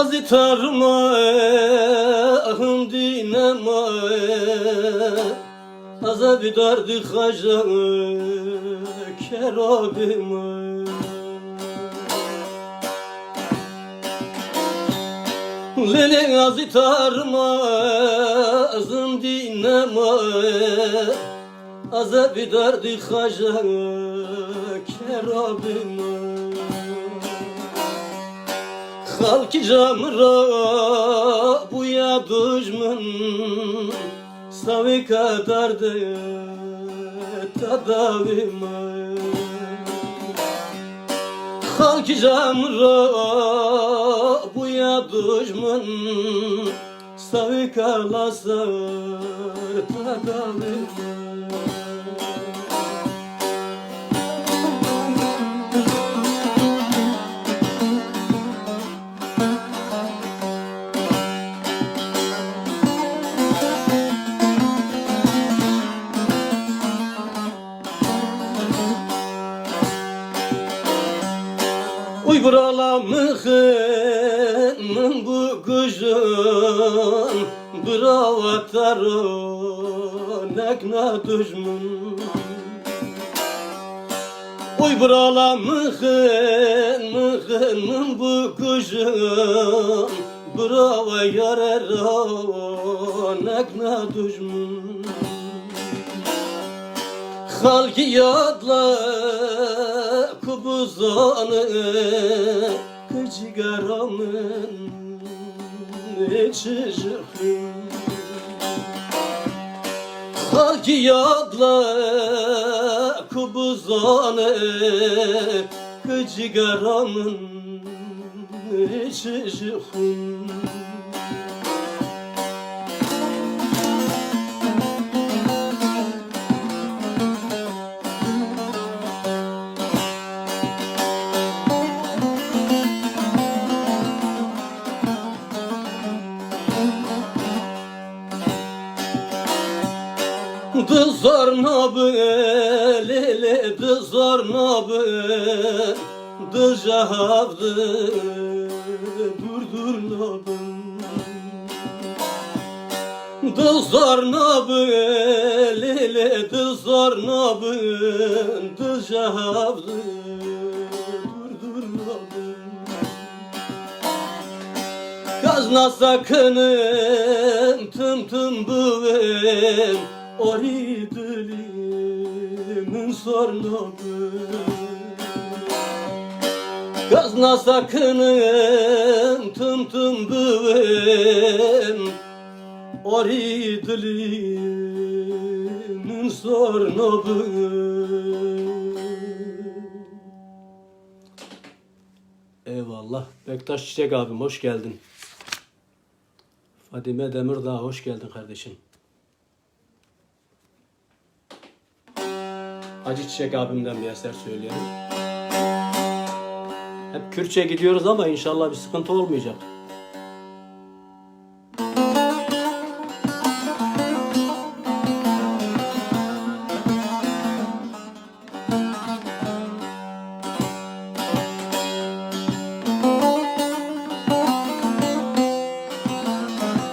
Azitarma ahım dinema Azabi dardi haja kerabima Lele azitarma ahım dinema Azabi dardi haja kerabima Halki camra bu ya düşman Savi kadar de tadavima Halki camra bu ya düşman Savi kalasa tadavima Uy buralamın bu kuşun Bravatarı nekna düşman Uy buralamın bu kuşun Brava yarero nekna düşman Halki yadla kubuzanı Kıcıgaramın içişim Halki yadla kubuzanı Kıcıgaramın içişim Dızar nabı, lele dızar nabı Dıcahavdı, durdur nabı Dızar nabı, lele dızar nabı Dıcahavdı, durdur nabı Kazna sakının tım tım bıvım Ori dilimin sornabı Gazna sakının tım tım bıvım Ori dilimin sornabı Eyvallah. Bektaş Çiçek abim hoş geldin. Fadime Demirdağ hoş geldin kardeşim. Hacı Çiçek abimden bir eser söyleyelim. Hep Kürtçe gidiyoruz ama inşallah bir sıkıntı olmayacak.